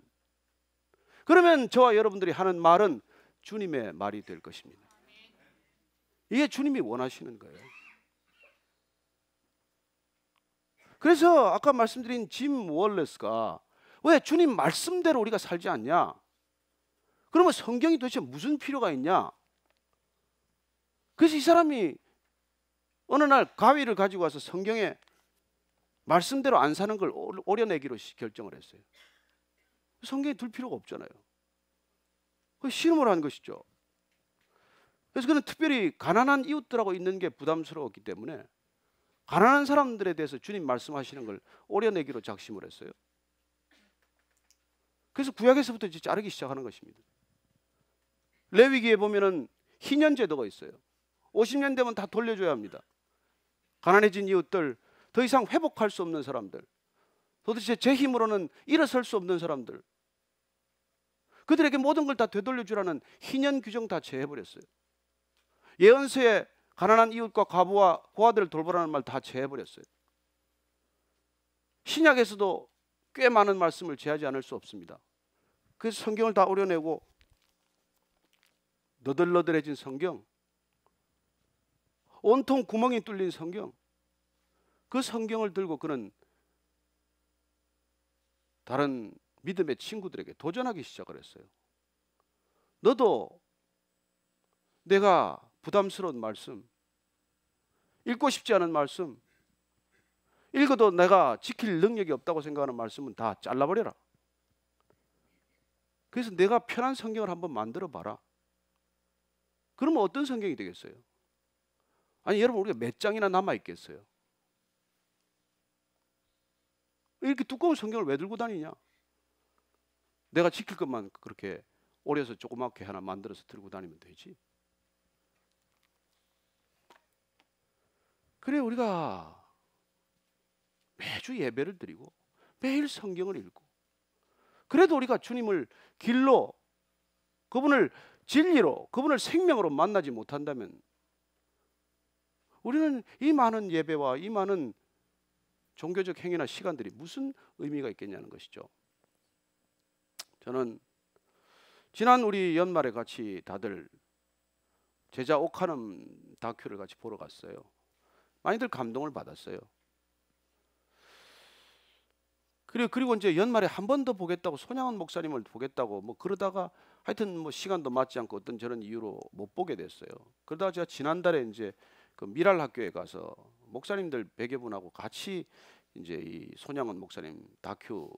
그러면 저와 여러분들이 하는 말은 주님의 말이 될 것입니다. 이게 주님이 원하시는 거예요. 그래서 아까 말씀드린 짐 월레스가 왜 주님 말씀대로 우리가 살지 않냐? 그러면 성경이 도대체 무슨 필요가 있냐? 그래서 이 사람이 어느 날 가위를 가지고 와서 성경에 말씀대로 안 사는 걸 오려내기로 결정을 했어요. 성경에 둘 필요가 없잖아요. 그 실험을 한 것이죠. 그래서 그는 특별히 가난한 이웃들하고 있는 게 부담스러웠기 때문에 가난한 사람들에 대해서 주님 말씀하시는 걸 오려내기로 작심을 했어요. 그래서 구약에서부터 이제 자르기 시작하는 것입니다. 레위기에 보면은 희년 제도가 있어요. 50년 되면 다 돌려줘야 합니다. 가난해진 이웃들, 더 이상 회복할 수 없는 사람들, 도대체 제 힘으로는 일어설 수 없는 사람들, 그들에게 모든 걸 다 되돌려주라는 희년 규정 다 제해버렸어요. 예언서에 가난한 이웃과 과부와 고아들을 돌보라는 말 다 제해버렸어요. 신약에서도 꽤 많은 말씀을 제하지 않을 수 없습니다. 그래서 성경을 다 오려내고 너덜너덜해진 성경, 온통 구멍이 뚫린 성경, 그 성경을 들고 그는 다른 믿음의 친구들에게 도전하기 시작을 했어요. 너도 내가 부담스러운 말씀, 읽고 싶지 않은 말씀, 읽어도 내가 지킬 능력이 없다고 생각하는 말씀은 다 잘라버려라. 그래서 내가 편한 성경을 한번 만들어 봐라. 그러면 어떤 성경이 되겠어요? 아니 여러분, 우리가 몇 장이나 남아 있겠어요? 이렇게 두꺼운 성경을 왜 들고 다니냐? 내가 지킬 것만 그렇게 오려서 조그맣게 하나 만들어서 들고 다니면 되지. 그래, 우리가 매주 예배를 드리고 매일 성경을 읽고, 그래도 우리가 주님을 길로, 그분을 진리로, 그분을 생명으로 만나지 못한다면 우리는 이 많은 예배와 이 많은 종교적 행위나 시간들이 무슨 의미가 있겠냐는 것이죠. 저는 지난 우리 연말에 같이 다들 제자 오카눔 다큐를 같이 보러 갔어요. 많이들 감동을 받았어요. 그리고 이제 연말에 한 번 더 보겠다고, 손양원 목사님을 보겠다고 뭐 그러다가 하여튼 뭐 시간도 맞지 않고 어떤 저런 이유로 못 보게 됐어요. 그러다가 제가 지난달에 이제 그 미랄 학교에 가서 목사님들 100여 분하고 같이 이제 이 손양원 목사님 다큐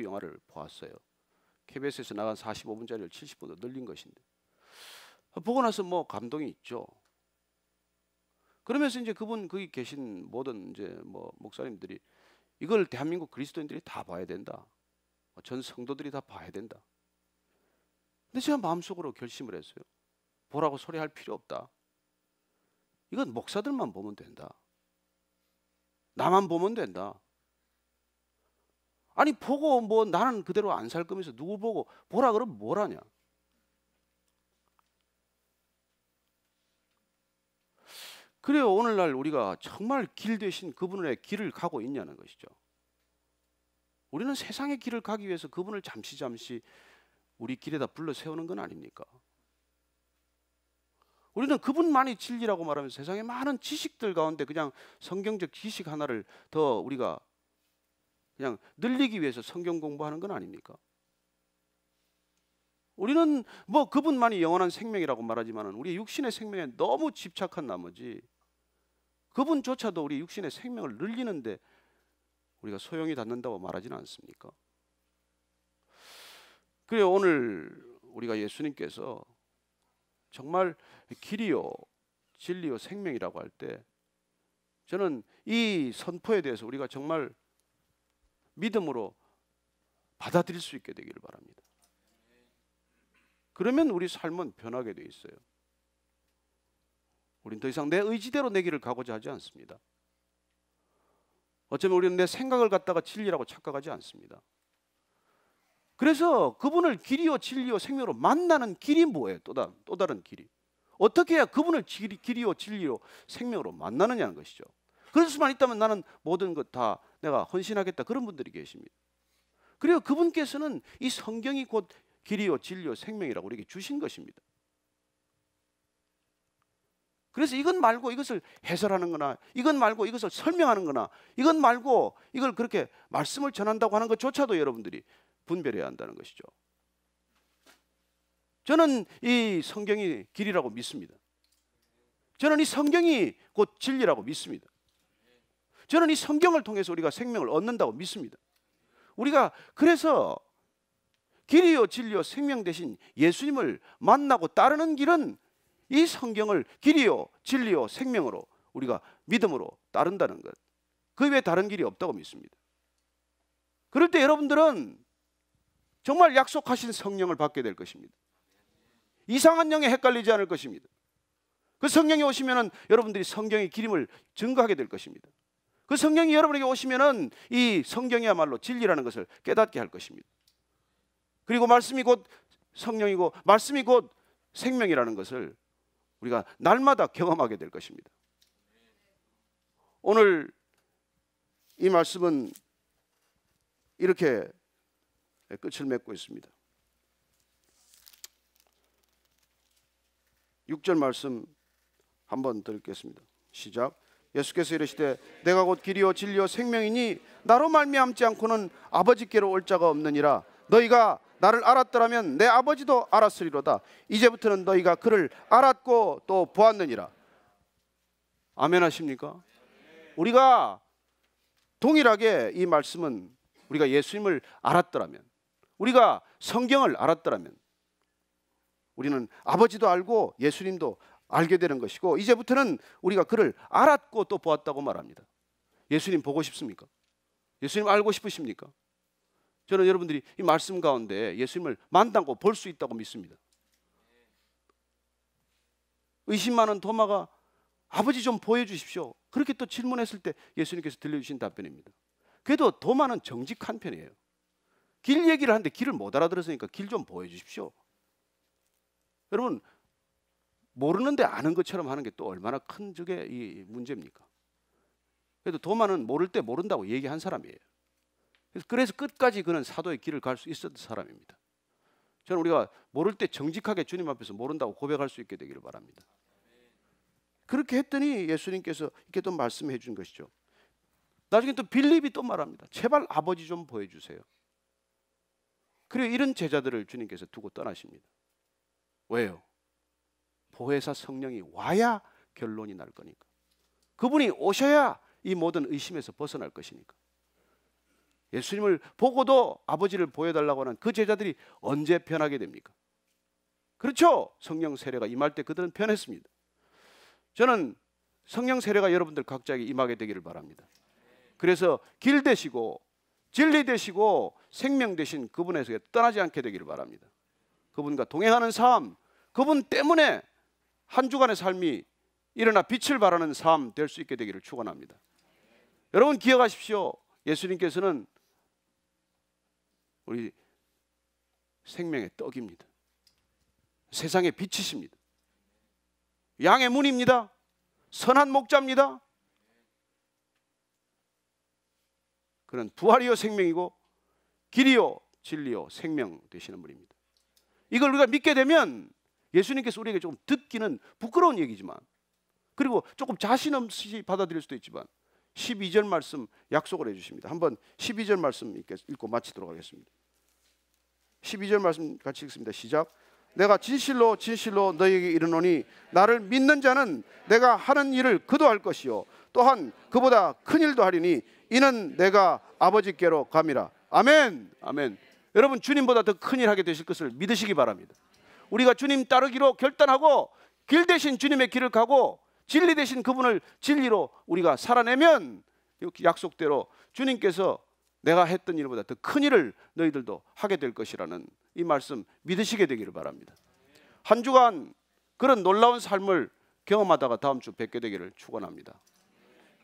영화를 보았어요. KBS에서 나간 45분짜리를 70분으로 늘린 것인데, 보고 나서 뭐 감동이 있죠. 그러면서 이제 그분 거기 계신 모든 이제 뭐 목사님들이 이걸 대한민국 그리스도인들이 다 봐야 된다. 전 성도들이 다 봐야 된다. 근데 제가 마음속으로 결심을 했어요. 보라고 소리할 필요 없다. 이건 목사들만 보면 된다. 나만 보면 된다. 아니 보고 뭐 나는 그대로 안 살 거면서 누구 보고 보라 그러면 뭘 하냐. 그래요, 오늘날 우리가 정말 길 대신 그분의 길을 가고 있냐는 것이죠. 우리는 세상의 길을 가기 위해서 그분을 잠시 우리 길에다 불러 세우는 건 아닙니까? 우리는 그분만이 진리라고 말하면서 세상의 많은 지식들 가운데 그냥 성경적 지식 하나를 더 우리가 그냥 늘리기 위해서 성경 공부하는 건 아닙니까? 우리는 뭐 그분만이 영원한 생명이라고 말하지만은 우리 육신의 생명에 너무 집착한 나머지 그분조차도 우리 육신의 생명을 늘리는데 우리가 소용이 닿는다고 말하지는 않습니까? 그래요, 오늘 우리가 예수님께서 정말 길이요 진리요 생명이라고 할 때 저는 이 선포에 대해서 우리가 정말 믿음으로 받아들일 수 있게 되기를 바랍니다. 그러면 우리 삶은 변하게 돼 있어요. 우리는 더 이상 내 의지대로 내 길을 가고자 하지 않습니다. 어쩌면 우리는 내 생각을 갖다가 진리라고 착각하지 않습니다. 그래서 그분을 길이요 진리요 생명으로 만나는 길이 뭐예요? 또 다른 길이. 어떻게 해야 그분을 길이요 진리요 생명으로 만나느냐는 것이죠. 그럴 수만 있다면 나는 모든 것 다 내가 헌신하겠다, 그런 분들이 계십니다. 그리고 그분께서는 이 성경이 곧 길이요 진리요 생명이라고 우리에게 주신 것입니다. 그래서 이것 말고 이것을 해설하는 거나 이것 말고 이것을 설명하는 거나 이것 말고 이걸 그렇게 말씀을 전한다고 하는 것조차도 여러분들이 분별해야 한다는 것이죠. 저는 이 성경이 길이라고 믿습니다. 저는 이 성경이 곧 진리라고 믿습니다. 저는 이 성경을 통해서 우리가 생명을 얻는다고 믿습니다. 우리가 그래서 길이요 진리요 생명 대신 예수님을 만나고 따르는 길은 이 성경을 길이요 진리요 생명으로 우리가 믿음으로 따른다는 것, 그 외에 다른 길이 없다고 믿습니다. 그럴 때 여러분들은 정말 약속하신 성령을 받게 될 것입니다. 이상한 영에 헷갈리지 않을 것입니다. 그 성령이 오시면은 여러분들이 성경의 기림을 증거하게 될 것입니다. 그 성령이 여러분에게 오시면은 이 성경이야말로 진리라는 것을 깨닫게 할 것입니다. 그리고 말씀이 곧 성령이고 말씀이 곧 생명이라는 것을 우리가 날마다 경험하게 될 것입니다. 오늘 이 말씀은 이렇게 끝을 맺고 있습니다. 6절 말씀 한번 드리겠습니다. 시작. 예수께서 이르시되 내가 곧 길이요 진리요 생명이니 나로 말미암지 않고는 아버지께로 올 자가 없느니라. 너희가 나를 알았더라면 내 아버지도 알았으리로다. 이제부터는 너희가 그를 알았고 또 보았느니라. 아멘 하십니까? 우리가 동일하게 이 말씀은 우리가 예수님을 알았더라면, 우리가 성경을 알았더라면 우리는 아버지도 알고 예수님도 알게 되는 것이고, 이제부터는 우리가 그를 알았고 또 보았다고 말합니다. 예수님 보고 싶습니까? 예수님 알고 싶으십니까? 저는 여러분들이 이 말씀 가운데 예수님을 만나고 볼 수 있다고 믿습니다. 의심 많은 도마가 아버지 좀 보여주십시오, 그렇게 또 질문했을 때 예수님께서 들려주신 답변입니다. 그래도 도마는 정직한 편이에요. 길 얘기를 하는데 길을 못 알아들었으니까 길 좀 보여주십시오. 여러분, 모르는데 아는 것처럼 하는 게 또 얼마나 큰 저게 이 문제입니까? 그래도 도마는 모를 때 모른다고 얘기한 사람이에요. 그래서 끝까지 그는 사도의 길을 갈 수 있었던 사람입니다. 저는 우리가 모를 때 정직하게 주님 앞에서 모른다고 고백할 수 있게 되기를 바랍니다. 그렇게 했더니 예수님께서 이렇게 또 말씀해 준 것이죠. 나중에 또 빌립이 또 말합니다. 제발 아버지 좀 보여주세요. 그리고 이런 제자들을 주님께서 두고 떠나십니다. 왜요? 보혜사 성령이 와야 결론이 날 거니까. 그분이 오셔야 이 모든 의심에서 벗어날 것이니까. 예수님을 보고도 아버지를 보여달라고 하는 그 제자들이 언제 변하게 됩니까? 그렇죠? 성령 세례가 임할 때 그들은 변했습니다. 저는 성령 세례가 여러분들 각자에게 임하게 되기를 바랍니다. 그래서 길 되시고 진리 되시고 생명 되신 그분에서 떠나지 않게 되기를 바랍니다. 그분과 동행하는 삶, 그분 때문에 한 주간의 삶이 일어나 빛을 발하는 삶 될 수 있게 되기를 축원합니다. 여러분 기억하십시오. 예수님께서는 우리 생명의 떡입니다. 세상의 빛이십니다. 양의 문입니다. 선한 목자입니다. 그는 부활이요 생명이고 길이요 진리요 생명 되시는 분입니다. 이걸 우리가 믿게 되면 예수님께서 우리에게 조금 듣기는 부끄러운 얘기지만, 그리고 조금 자신 없이 받아들일 수도 있지만 12절 말씀 약속을 해주십니다. 한번 12절 말씀 읽고 마치도록 하겠습니다. 12절 말씀 같이 읽습니다. 시작. 내가 진실로 진실로 너희에게 이르노니 나를 믿는 자는 내가 하는 일을 그도 할 것이요 또한 그보다 큰 일도 하리니 이는 내가 아버지께로 감이라. 아멘. 아멘. 여러분, 주님보다 더 큰 일 하게 되실 것을 믿으시기 바랍니다. 우리가 주님 따르기로 결단하고 길 대신 주님의 길을 가고 진리 대신 그분을 진리로 우리가 살아내면 약속대로 주님께서 내가 했던 일보다 더 큰 일을 너희들도 하게 될 것이라는 이 말씀 믿으시게 되기를 바랍니다. 한 주간 그런 놀라운 삶을 경험하다가 다음 주 뵙게 되기를 축원합니다.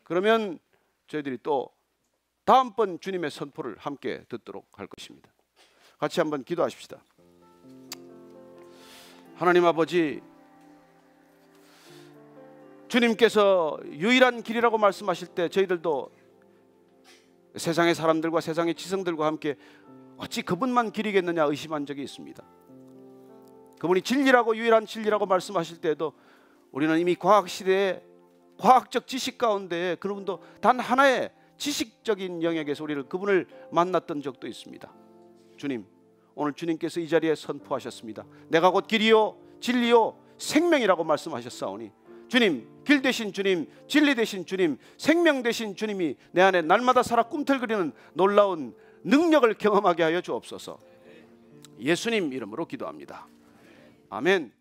그러면 저희들이 또 다음번 주님의 선포를 함께 듣도록 할 것입니다. 같이 한번 기도하십시다. 하나님 아버지, 주님께서 유일한 길이라고 말씀하실 때 저희들도 세상의 사람들과 세상의 지성들과 함께 어찌 그분만 길이겠느냐 의심한 적이 있습니다. 그분이 진리라고 유일한 진리라고 말씀하실 때에도 우리는 이미 과학시대에 과학적 지식 가운데 그분도 단 하나의 지식적인 영역에서 우리를 그분을 만났던 적도 있습니다. 주님, 오늘 주님께서 이 자리에 선포하셨습니다. 내가 곧 길이요 진리요 생명이라고 말씀하셨사오니 주님, 길 되신 주님, 진리 되신 주님, 생명 되신 주님이 내 안에 날마다 살아 꿈틀거리는 놀라운 능력을 경험하게 하여 주옵소서. 예수님 이름으로 기도합니다. 아멘.